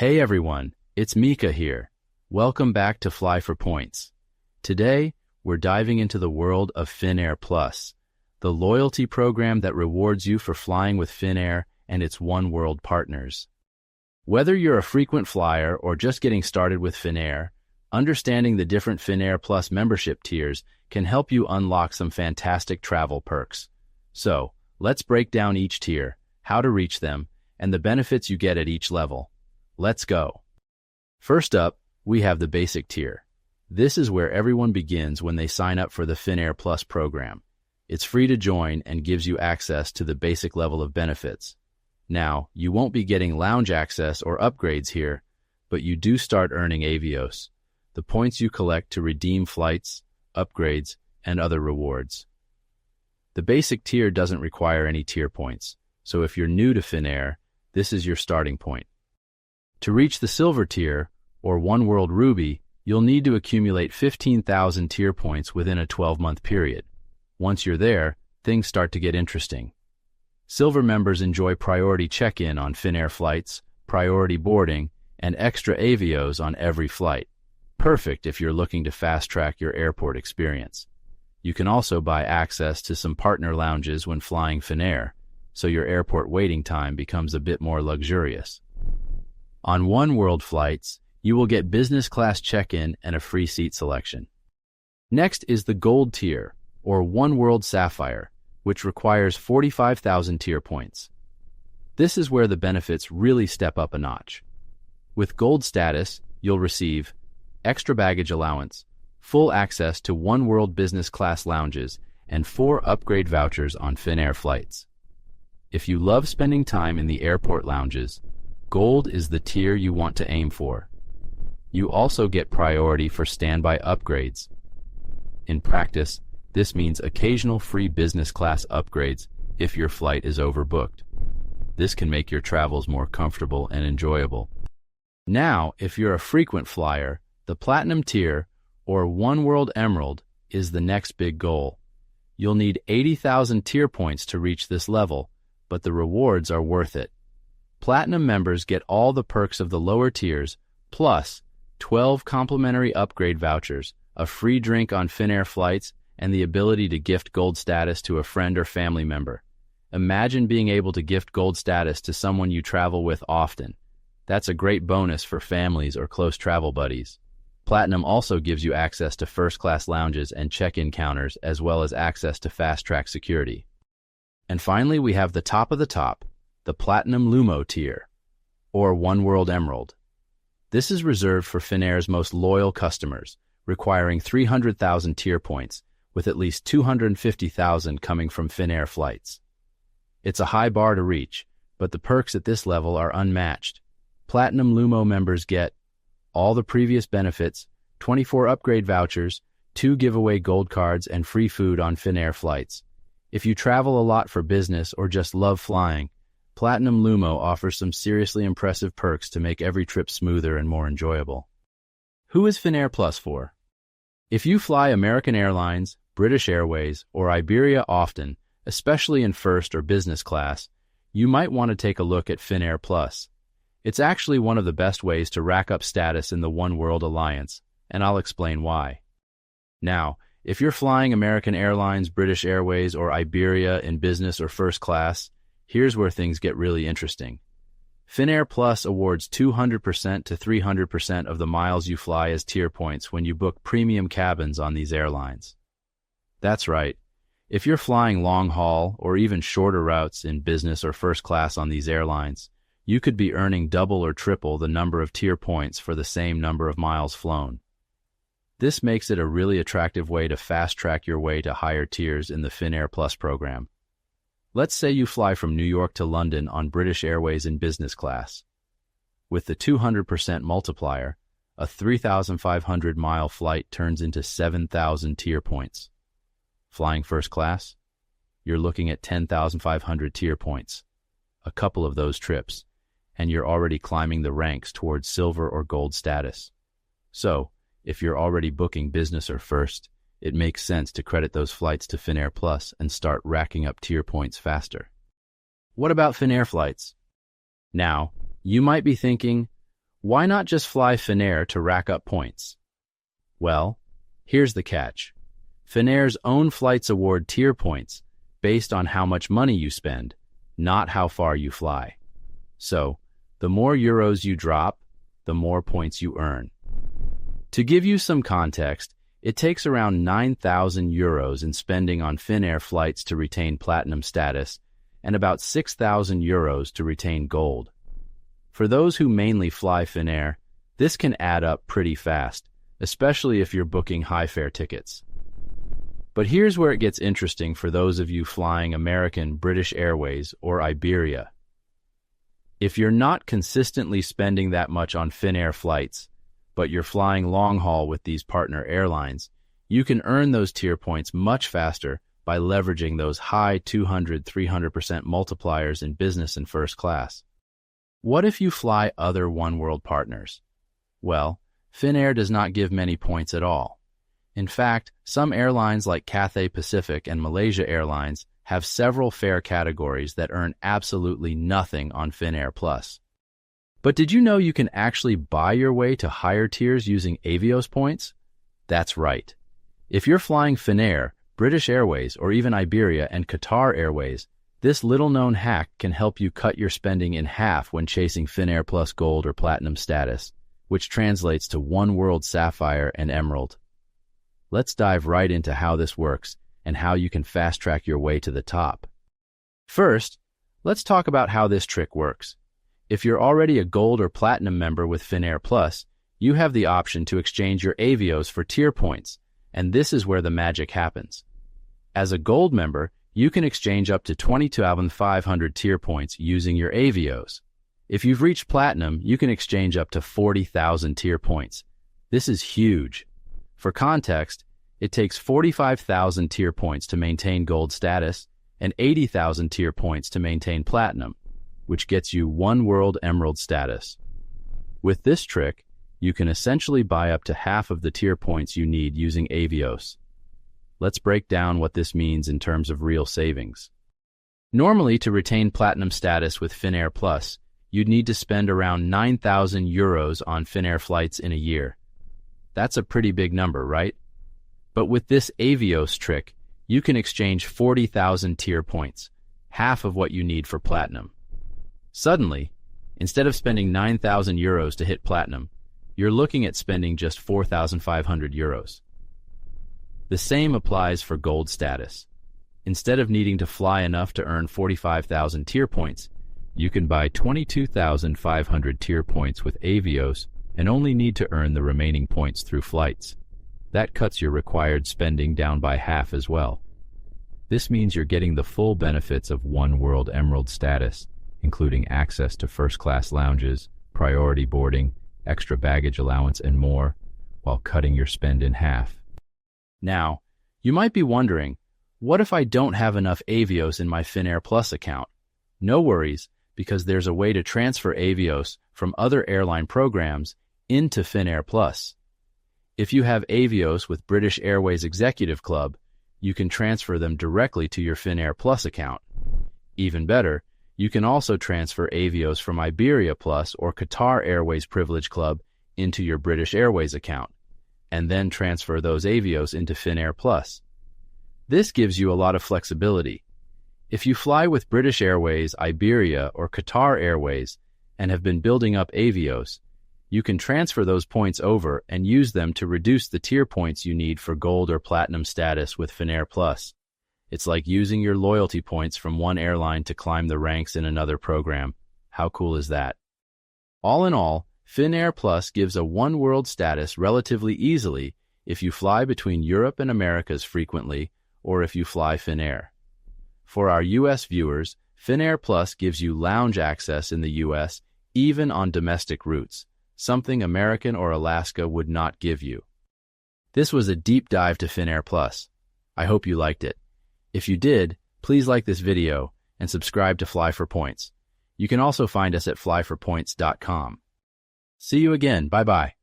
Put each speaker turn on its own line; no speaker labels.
Hey everyone, it's Mika here. Welcome back to Fly for Points. Today, we're diving into the world of Finnair Plus, the loyalty program that rewards you for flying with Finnair and its Oneworld partners. Whether you're a frequent flyer or just getting started with Finnair, understanding the different Finnair Plus membership tiers can help you unlock some fantastic travel perks. So, let's break down each tier, how to reach them, and the benefits you get at each level. Let's go. First up, we have the basic tier. This is where everyone begins when they sign up for the Finnair Plus program. It's free to join and gives you access to the basic level of benefits. Now, you won't be getting lounge access or upgrades here, but you do start earning Avios, the points you collect to redeem flights, upgrades, and other rewards. The basic tier doesn't require any tier points, so if you're new to Finnair, this is your starting point. To reach the silver tier, or Oneworld Ruby, you'll need to accumulate 15,000 tier points within a 12-month period. Once you're there, things start to get interesting. Silver members enjoy priority check-in on Finnair flights, priority boarding, and extra Avios on every flight. Perfect if you're looking to fast-track your airport experience. You can also buy access to some partner lounges when flying Finnair, so your airport waiting time becomes a bit more luxurious. On Oneworld flights, you will get business class check-in and a free seat selection. Next is the gold tier, or Oneworld Sapphire, which requires 45,000 tier points. This is where the benefits really step up a notch. With gold status, you'll receive extra baggage allowance, full access to Oneworld business class lounges, and 4 upgrade vouchers on Finnair flights. If you love spending time in the airport lounges, gold is the tier you want to aim for. You also get priority for standby upgrades. In practice, this means occasional free business class upgrades if your flight is overbooked. This can make your travels more comfortable and enjoyable. Now, if you're a frequent flyer, the Platinum tier, or Oneworld Emerald, is the next big goal. You'll need 80,000 tier points to reach this level, but the rewards are worth it. Platinum members get all the perks of the lower tiers, plus 12 complimentary upgrade vouchers, a free drink on Finnair flights, and the ability to gift gold status to a friend or family member. Imagine being able to gift gold status to someone you travel with often. That's a great bonus for families or close travel buddies. Platinum also gives you access to first-class lounges and check-in counters, as well as access to fast-track security. And finally, we have the top of the top, the Platinum Lumo tier, or Oneworld Emerald. This is reserved for Finnair's most loyal customers, requiring 300,000 tier points, with at least 250,000 coming from Finnair flights. It's a high bar to reach, but the perks at this level are unmatched. Platinum Lumo members get all the previous benefits, 24 upgrade vouchers, 2 giveaway gold cards, and free food on Finnair flights. If you travel a lot for business or just love flying, Platinum Lumo offers some seriously impressive perks to make every trip smoother and more enjoyable. Who is Finnair Plus for? If you fly American Airlines, British Airways, or Iberia often, especially in first or business class, you might want to take a look at Finnair Plus. It's actually one of the best ways to rack up status in the Oneworld Alliance, and I'll explain why. Now, if you're flying American Airlines, British Airways, or Iberia in business or first class, here's where things get really interesting. Finnair Plus awards 200% to 300% of the miles you fly as tier points when you book premium cabins on these airlines. That's right. If you're flying long-haul or even shorter routes in business or first class on these airlines, you could be earning double or triple the number of tier points for the same number of miles flown. This makes it a really attractive way to fast-track your way to higher tiers in the Finnair Plus program. Let's say you fly from New York to London on British Airways in business class. With the 200% multiplier, a 3,500-mile flight turns into 7,000 tier points. Flying first class? You're looking at 10,500 tier points. A couple of those trips, and you're already climbing the ranks towards silver or gold status. So, if you're already booking business or first, it makes sense to credit those flights to Finnair Plus and start racking up tier points faster. What about Finnair flights? Now, you might be thinking, Why not just fly Finnair to rack up points? Well, here's the catch. Finnair's own flights award tier points based on how much money you spend, not how far you fly. So, the more euros you drop, the more points you earn. To give you some context, it takes around 9,000 euros in spending on Finnair flights to retain platinum status and about 6,000 euros to retain gold. For those who mainly fly Finnair, this can add up pretty fast, especially if you're booking high-fare tickets. But here's where it gets interesting for those of you flying American, British Airways, or Iberia. If you're not consistently spending that much on Finnair flights, but you're flying long-haul with these partner airlines, you can earn those tier points much faster by leveraging those high 200-300% multipliers in business and first class. What if you fly other Oneworld partners? Well, Finnair does not give many points at all. In fact, some airlines like Cathay Pacific and Malaysia Airlines have several fare categories that earn absolutely nothing on Finnair Plus. But did you know you can actually buy your way to higher tiers using Avios points? That's right. If you're flying Finnair, British Airways, or even Iberia and Qatar Airways, this little-known hack can help you cut your spending in half when chasing Finnair Plus Gold or Platinum status, which translates to Oneworld Sapphire and Emerald. Let's dive right into how this works and how you can fast-track your way to the top. First, let's talk about how this trick works. If you're already a Gold or Platinum member with Finnair Plus, you have the option to exchange your Avios for tier points, and this is where the magic happens. As a Gold member, you can exchange up to 22,500 tier points using your Avios. If you've reached Platinum, you can exchange up to 40,000 tier points. This is huge. For context, it takes 45,000 tier points to maintain Gold status and 80,000 tier points to maintain Platinum, which gets you Oneworld Emerald status. With this trick, you can essentially buy up to half of the tier points you need using Avios. Let's break down what this means in terms of real savings. Normally, to retain Platinum status with Finnair Plus, you'd need to spend around 9,000 euros on Finnair flights in a year. That's a pretty big number, right? But with this Avios trick, you can exchange 40,000 tier points, half of what you need for Platinum. Suddenly, instead of spending 9,000 euros to hit Platinum, you're looking at spending just 4,500 euros. The same applies for Gold status. Instead of needing to fly enough to earn 45,000 tier points, you can buy 22,500 tier points with Avios and only need to earn the remaining points through flights. That cuts your required spending down by half as well. This means you're getting the full benefits of Oneworld Emerald status, including access to first-class lounges, priority boarding, extra baggage allowance, and more, while cutting your spend in half. Now, you might be wondering, what if I don't have enough Avios in my Finnair Plus account? No worries, because there's a way to transfer Avios from other airline programs into Finnair Plus. If you have Avios with British Airways Executive Club, you can transfer them directly to your Finnair Plus account. Even better, you can also transfer Avios from Iberia Plus or Qatar Airways Privilege Club into your British Airways account, and then transfer those Avios into Finnair Plus. This gives you a lot of flexibility. If you fly with British Airways, Iberia, or Qatar Airways and have been building up Avios, you can transfer those points over and use them to reduce the tier points you need for Gold or Platinum status with Finnair Plus. It's like using your loyalty points from one airline to climb the ranks in another program. How cool is that? All in all, Finnair Plus gives a Oneworld status relatively easily if you fly between Europe and Americas frequently or if you fly Finnair. For our US viewers, Finnair Plus gives you lounge access in the US even on domestic routes, something American or Alaska would not give you. This was a deep dive to Finnair Plus. I hope you liked it. If you did, please like this video and subscribe to Fly for Points. You can also find us at flyforpoints.com. See you again. Bye-bye.